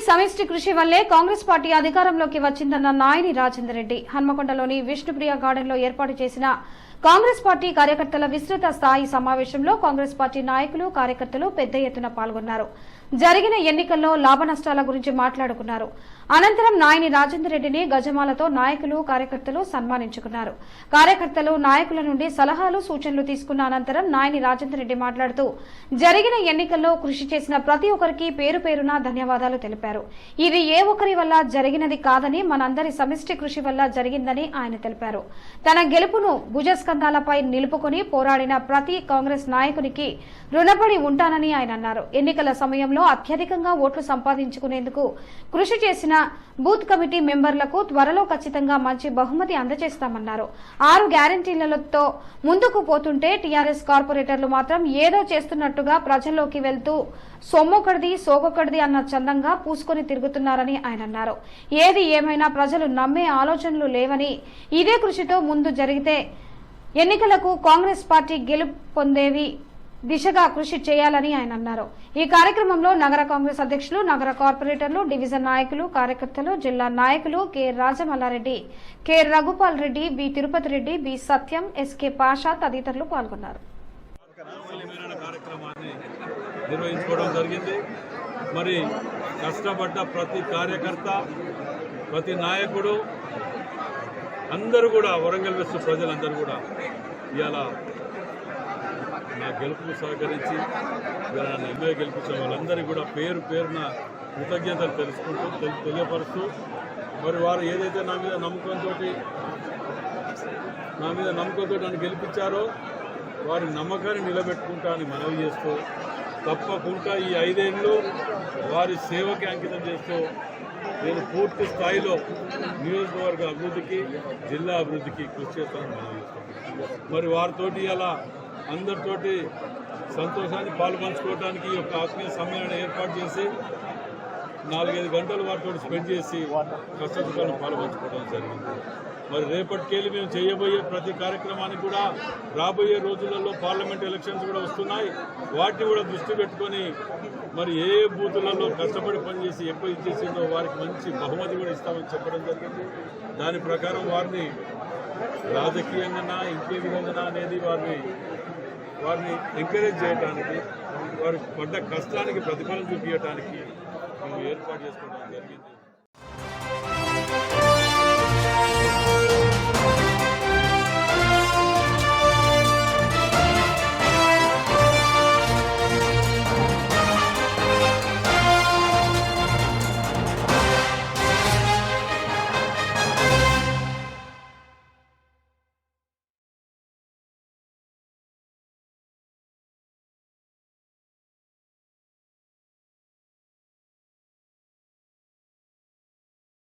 సమిష్టి కృషి వల్లే కాంగ్రెస్ పార్టీ అధికారంలోకి వచ్చిందన్న నాయని రాజేందర్ రెడ్డి హన్మకొండలోని విష్ణుప్రియ గార్డెన్ లో ఏర్పాటు చేసిన కాంగ్రెస్ పార్టీ కార్యకర్తల విస్తృత స్థాయి సమావేశంలో కాంగ్రెస్ పార్టీ నాయకులు కార్యకర్తలు పెద్ద ఎత్తున పాల్గొన్నారు. జరిగిన ఎన్నికల్లో లాభ నష్టాల గురించి మాట్లాడుకున్నారు. అనంతరం నాయని రాజేందర్ రెడ్డిని గజమాలతో నాయకులు కార్యకర్తలు సన్మానించుకున్నారు. కార్యకర్తలు నాయకుల నుండి సలహాలు సూచనలు తీసుకున్న అనంతరం నాయని రాజేందర్ రెడ్డి మాట్లాడుతూ జరిగిన ఎన్నికల్లో కృషి చేసిన ప్రతి ఒక్కరికి పేరు పేరున ధన్యవాదాలు తెలిపారు. ఇది ఏ ఒక్కరి వల్ల జరిగినది కాదని మనందరి సమిష్టి కృషి వల్ల జరిగిందని ఆయన తెలిపారు. తన గెలుపును భుజస్కంధాలపై నిలుపుకొని పోరాడిన ప్రతి కాంగ్రెస్ నాయకునికి రుణపడి ఉంటానని ఆయన అన్నారు. ఎన్నికల సమయంలో అత్యధికంగా ఓట్లు సంపాదించుకునేందుకు కృషి చేసిన బూత్ కమిటీ మెంబర్లకు త్వరలో ఖచ్చితంగా మంచి బహుమతి అందజేస్తామన్నారు. 6 గ్యారంటీలతో ముందుకు పోతుంటే టీఆర్ఎస్ కార్పొరేటర్లు మాత్రం ఏదో చేస్తున్నట్టుగా ప్రజల్లోకి వెళ్తూ సొమ్మొకడిది సోకొకడిది అన్న చందంగా పూసుకొని తిరుగుతున్నారని ఆయన అన్నారు. ఏది ఏమైనా ప్రజలు నమ్మే ఆలోచనలు లేవని ఇదే కృషితో ముందు జరిగితే ఎన్నికలకు కాంగ్రెస్ పార్టీ గెలుపు పొందేవి దిశగా కృషి చేయాలని ఆయన అన్నారు. ఈ కార్యక్రమంలో నగర కాంగ్రెస్ అధ్యక్షులు, నగర కార్పొరేటర్లు, డివిజన్ నాయకులు, కార్యకర్తలు, జిల్లా నాయకులు K Rajamallareddy, K Raghupal Reddy, B Tirupati Reddy, B Satyam, SK Pasha తదితరులు పాల్గొన్నారు. నిర్వహించుకోవడం జరిగింది. మరి కష్టపడ్డ ప్రతి కార్యకర్త, ప్రతి నాయకుడు అందరూ కూడా, వరంగల్ వెస్ట్ ప్రజలందరూ కూడా ఇవాళ నా గెలుపుకు సహకరించి నన్ను ఎమ్మెల్యే గెలిపించిన వాళ్ళందరికీ కూడా పేరు పేరున కృతజ్ఞతలు తెలియపరుస్తూ, మరి వారు ఏదైతే నా మీద నమ్మకంతో నన్ను గెలిపించారో వారి నమ్మకాన్ని నిలబెట్టుకుంటా అని మనవి చేస్తూ, తప్పకుండా ఈ 5 ఏళ్ళు వారి సేవకి అంకితం చేస్తూ నేను పూర్తి స్థాయిలో నియోజకవర్గ అభివృద్ధికి, జిల్లా అభివృద్ధికి కృషి చేస్తానని మనవి చేస్తాను. మరి వారితోటి ఇలా అందరితోటి సంతోషాన్ని పాల్పంచుకోవడానికి ఈ యొక్క ఆత్మీయ సమ్మేళనం ఏర్పాటు చేసి 4-5 గంటలు వారితో స్పెండ్ చేసి కష్టసుఖాలను పాల్పంచుకోవడం జరిగింది. మరి రేపటికెళ్ళి మేము చేయబోయే ప్రతి కార్యక్రమానికి కూడా రాబోయే రోజులలో పార్లమెంట్ ఎలక్షన్స్ కూడా వస్తున్నాయి. వాటిని కూడా దృష్టి పెట్టుకొని మరి ఏ బూతులలో కష్టపడి పనిచేసి ఎక్కువ ఇచ్చేసిందో వారికి మంచి బహుమతి కూడా ఇస్తామని చెప్పడం జరిగింది. దాని ప్రకారం వారిని రాజకీయంగా ఇంకే విధంగా అనేది వారిని ఎంకరేజ్ చేయడానికి, వారి పడ్డ కష్టానికి ప్రతిఫలం చూపించడానికి మేము ఏర్పాటు చేసుకోవడం జరిగింది.